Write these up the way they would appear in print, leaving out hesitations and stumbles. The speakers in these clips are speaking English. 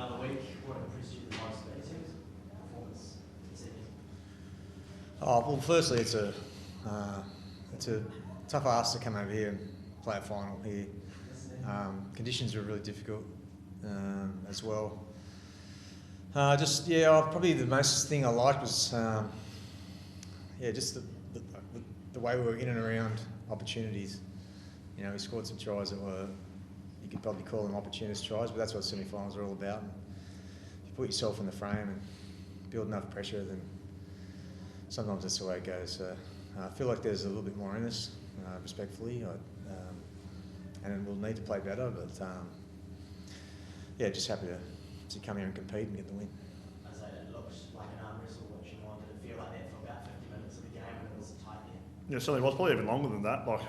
another week. What impressed you the most about your team's performance this evening? Well, firstly, it's a tough ask to come over here and play a final here. Conditions were really difficult as well. Probably the most thing I liked was just the way we were in and around opportunities. You know, we scored some tries that were, you could probably call them opportunist tries, but that's what semi-finals are all about. And if you put yourself in the frame and build enough pressure, then sometimes that's the way it goes. So I feel like there's a little bit more in us, respectfully, and we'll need to play better. But just happy to come here and compete and get the win. I say it looks like an arm wrestle watching on. Did it feel like that for about 50 minutes of the game when it was tight there? Yeah, it certainly was. Probably even longer than that. Like,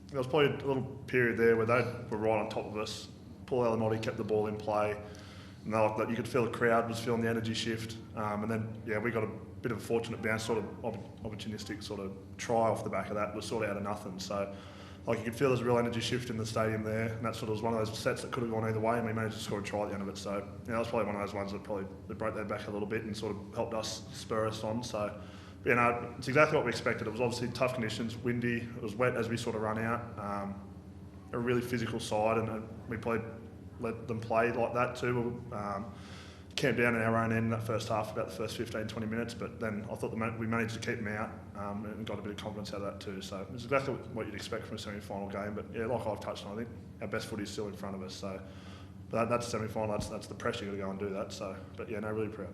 there was probably a little period there where they were right on top of us. Paul Alamotti kept the ball in play, and you could feel the crowd was feeling the energy shift. And then we got a bit of a fortunate bounce, sort of opportunistic sort of try off the back of that. Was sort of out of nothing. So you could feel there's a real energy shift in the stadium there, and that sort of was one of those sets that could have gone either way, and we managed to score a try at the end of it. So that was probably one of those ones that broke their back a little bit and sort of helped us spur us on. So it's exactly what we expected. It was obviously tough conditions, windy, it was wet as we sort of run out. A really physical side, and we let them play like that too. Camped down in our own end in that first half, about the first 15-20 minutes, but then I thought we managed to keep them out and got a bit of confidence out of that too. So it's exactly what you'd expect from a semi-final game. But like I've touched on, I think our best footy is still in front of us. So but that's a semi-final. That's the pressure. You've got to go and do that. So, but really proud.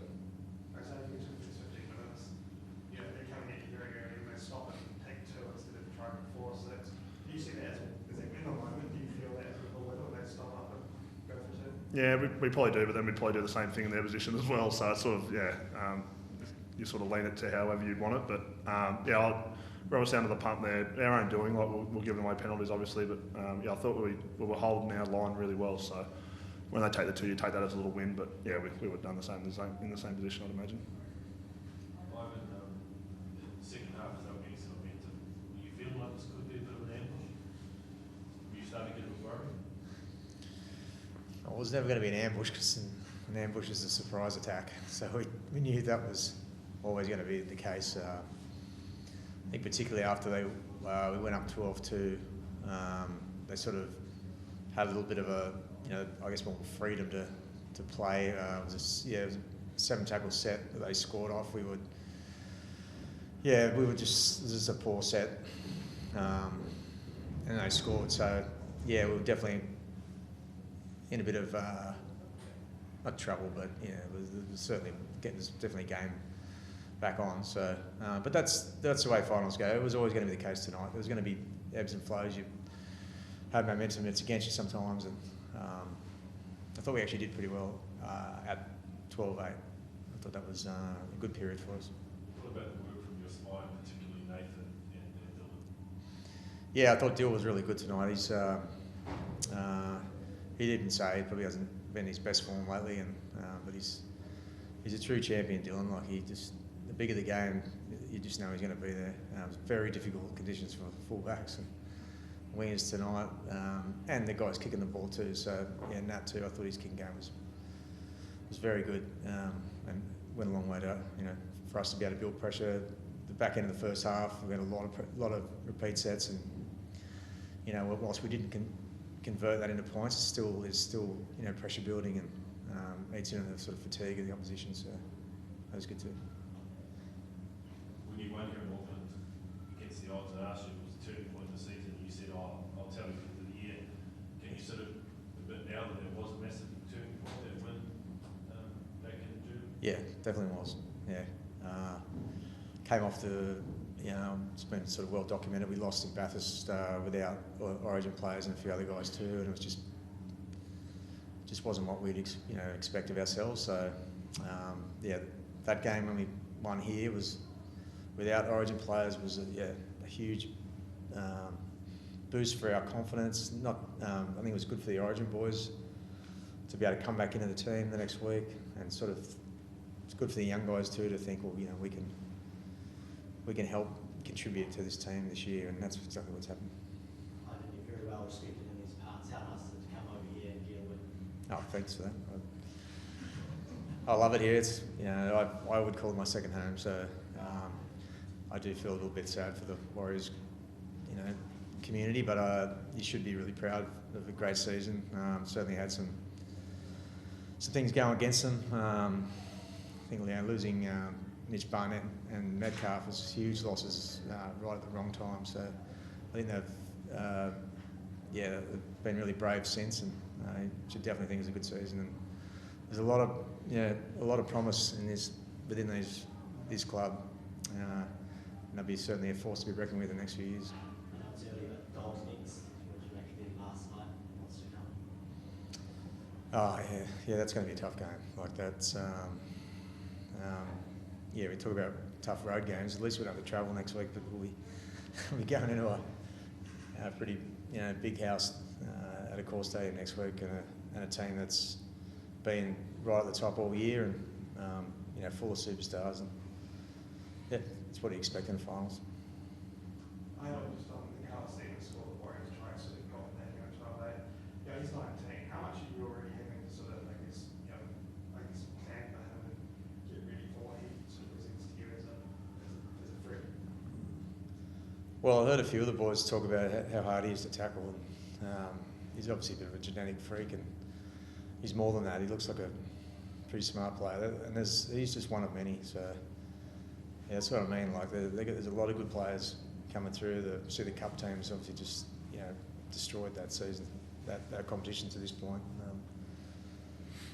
Yeah, we probably do, but then we'd probably do the same thing in their position as well. So it's sort of, you sort of lean it to however you'd want it. But we're obviously under the pump there. Our own doing, like we'll give them away penalties, obviously. But I thought we were holding our line really well. So when they take the two, you take that as a little win. But we would have done the same in the same position, I'd imagine. Ivan, the second half is getting some momentum. Were you feeling like this could be a bit of an ambush? Were you starting to get a bit worried? It was never going to be an ambush because an ambush is a surprise attack. So we knew that was always going to be the case. I think particularly after we went up 12-2, they sort of had a little bit of a, more freedom to play. It was a 7-tackle set that they scored off. We were just a poor set, and they scored. So we were definitely in a bit of not trouble, but it was definitely game back on. So, but that's the way finals go. It was always going to be the case tonight. There was going to be ebbs and flows. You have momentum; it's against you sometimes. And I thought we actually did pretty well at 12-8. I thought that was a good period for us. What about the work from your spine, particularly Nathan and Dylan? Yeah, I thought Dill was really good tonight. He didn't say, he probably hasn't been his best form lately, but he's a true champion, Dylan. Like the bigger the game, you just know he's going to be there. It was very difficult conditions for fullbacks and wingers tonight, and the guys kicking the ball too. So Nat too. I thought his kicking game was very good, and went a long way to for us to be able to build pressure. The back end of the first half, we had a lot of repeat sets, and whilst we didn't convert that into points, it's still pressure building and eats into the sort of fatigue of the opposition. So that was good too. When you won here in Auckland against the odds, I asked you if it was a turning point in the season, and you said, I'll tell you at the end of the year. Can you sort of admit now that there was a massive turning point, that win back in June? Yeah, definitely was. Yeah, came off it's been sort of well documented. We lost in Bathurst without Origin players and a few other guys too, and it was just wasn't what we'd expect of ourselves. So that game when we won here was without Origin players was a huge boost for our confidence. I think it was good for the Origin boys to be able to come back into the team the next week, and sort of it's good for the young guys too to think, we can help contribute to this team this year, and that's exactly what's happened. I think you're very well respected in these parts. How nice is it to come over here and get a win? Oh, thanks for that. I love it here. It's, I would call it my second home. So I do feel a little bit sad for the Warriors, community, but you should be really proud of a great season. Certainly had some things going against them. I think losing Mitch Barnett and Metcalf was huge losses right at the wrong time. So I think they've been really brave since, and you should definitely think it's a good season. And there's a lot of promise within this club, and they'll be certainly a force to be reckoned with in the next few years. I know it's early, but Gold next. What did you make of them last night? What's to come? Oh yeah, that's going to be a tough game. Like that's, we talk about tough road games. At least we don't have to travel next week, but we'll be going into a pretty big house at a core stadium next week, and a team that's been right at the top all year, and full of superstars, and that's what you expect in the finals. I know just on the colour Stephen score the Warriors trying to got that trial there. He's 19. How much are you already having to sort of pamper him and get ready for what he sort of presents to you as a freak? Well, I heard a few of the boys talk about how hard he is to tackle, and he's obviously a bit of a genetic freak, and he's more than that. He looks like a pretty smart player, and he's just one of many. So that's what I mean. Like there's a lot of good players coming through. The cup teams obviously just destroyed that season, that competition to this point.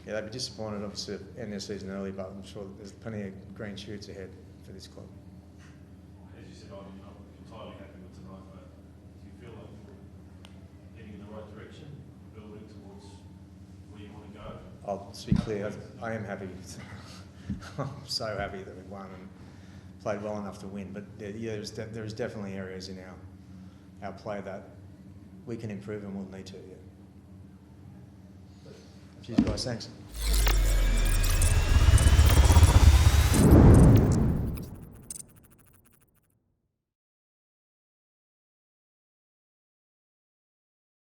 They'd be disappointed obviously to end their season early, but I'm sure there's plenty of green shoots ahead for this club. As you said, you're not entirely happy with tonight, but do you feel like you're heading in the right direction, building towards where you want to go? I'll just be clear, I am happy. I'm so happy that we won and played well enough to win. But there's definitely areas in our play that we can improve and we'll need to. Cheers, guys. Thanks.